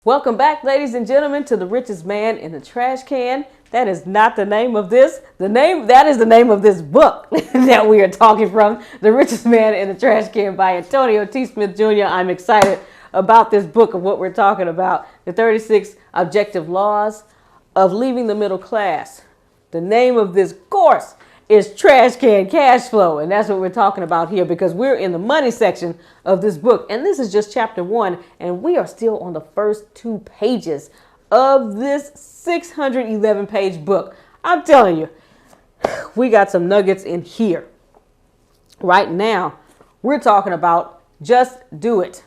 Welcome back, ladies and gentlemen, to The Richest Man in the Trash Can. That is not the name of this. That is the name of this book that we are talking from, The Richest Man in the Trash Can by Antonio T. Smith Jr. I'm excited about this book of what we're talking about, the 36 Objective Laws of Leaving the Middle Class. The name of this course is Trash Can Cash Flow, and that's what we're talking about here because we're in the money section of this book, and this is just chapter 1, and we are still on the first 2 pages of this 611-page book. I'm telling you, we got some nuggets in here. Right now, we're talking about just do it.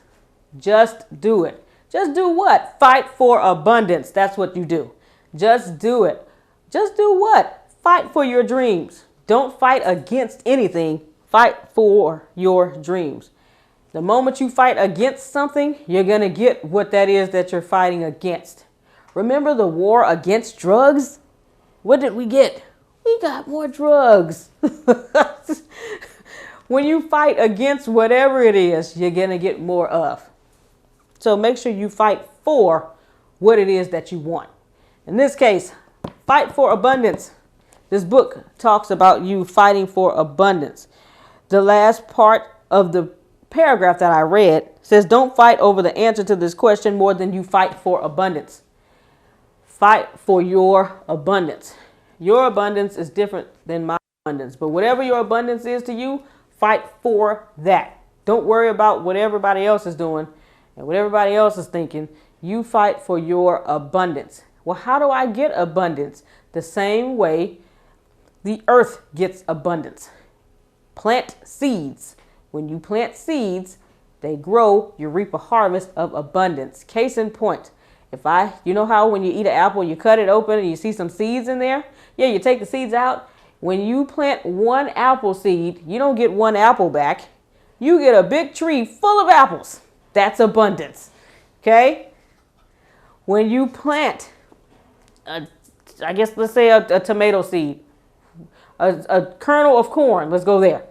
Just do it. Just do what? Fight for abundance. That's what you do. Just do it. Just do what? Fight for your dreams. Don't fight against anything. Fight for your dreams. The moment you fight against something, you're going to get what that is that you're fighting against. Remember the war against drugs? What did we get? We got more drugs. When you fight against whatever it is, you're going to get more of. So make sure you fight for what it is that you want. In this case, fight for abundance. This book talks about you fighting for abundance. The last part of the paragraph that I read says, don't fight over the answer to this question more than you fight for abundance. Fight for your abundance. Your abundance is different than my abundance, but whatever your abundance is to you, fight for that. Don't worry about what everybody else is doing and what everybody else is thinking. You fight for your abundance. Well, how do I get abundance? The same way the earth gets abundance. Plant seeds. When you plant seeds, they grow, you reap a harvest of abundance. Case in point, you know how when you eat an apple, you cut it open and you see some seeds in there? Yeah, you take the seeds out. When you plant one apple seed, you don't get one apple back. You get a big tree full of apples. That's abundance. Okay? When you plant, let's say a tomato seed, a kernel of corn. Let's go there.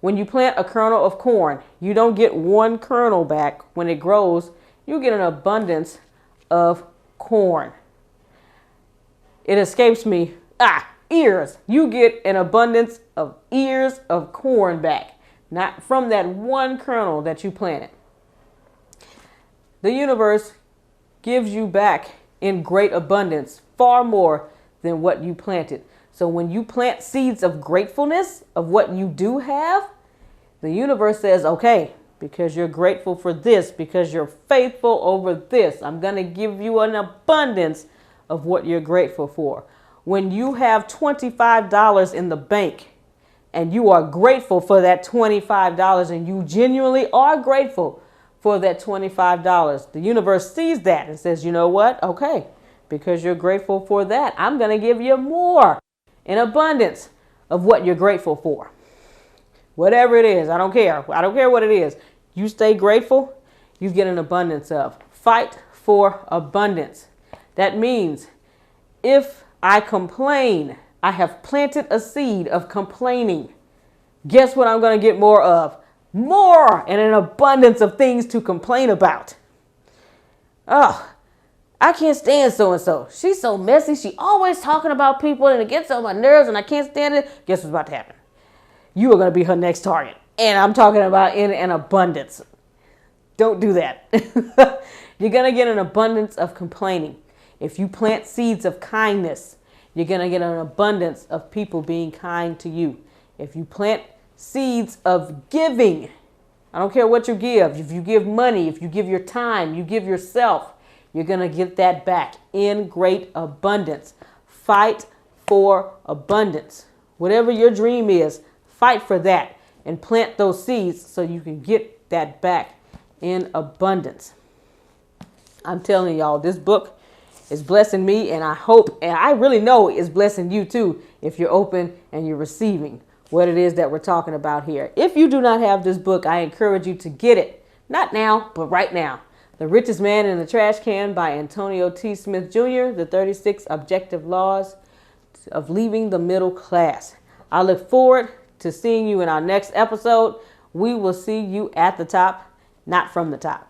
When you plant a kernel of corn, you don't get one kernel back. When it grows, you get an abundance of corn. It escapes me. Ears. You get an abundance of ears of corn back, not from that one kernel that you planted. The universe gives you back in great abundance, far more than what you planted. So when you plant seeds of gratefulness of what you do have, the universe says, okay, because you're grateful for this, because you're faithful over this, I'm going to give you an abundance of what you're grateful for. When you have $25 in the bank and you are grateful for that $25 and you genuinely are grateful for that $25, the universe sees that and says, you know what? Okay, because you're grateful for that, I'm going to give you more. In abundance of what you're grateful for. Whatever it is, I don't care. I don't care what it is. You stay grateful, you get an abundance of. Fight for abundance. That means if I complain, I have planted a seed of complaining. Guess what I'm going to get more of? More and an abundance of things to complain about. I can't stand so-and-so. She's so messy. She always talking about people and it gets on my nerves and I can't stand it. Guess what's about to happen? You are going to be her next target. And I'm talking about in an abundance. Don't do that. You're going to get an abundance of complaining. If you plant seeds of kindness, you're going to get an abundance of people being kind to you. If you plant seeds of giving, I don't care what you give. If you give money, if you give your time, you give yourself, you're going to get that back in great abundance. Fight for abundance. Whatever your dream is, fight for that and plant those seeds so you can get that back in abundance. I'm telling y'all, this book is blessing me, and I hope, and I really know it's blessing you too if you're open and you're receiving what it is that we're talking about here. If you do not have this book, I encourage you to get it. Not now, but right now. The Richest Man in the Trash Can by Antonio T. Smith Jr., the 36 Objective Laws of Leaving the Middle Class. I look forward to seeing you in our next episode. We will see you at the top, not from the top.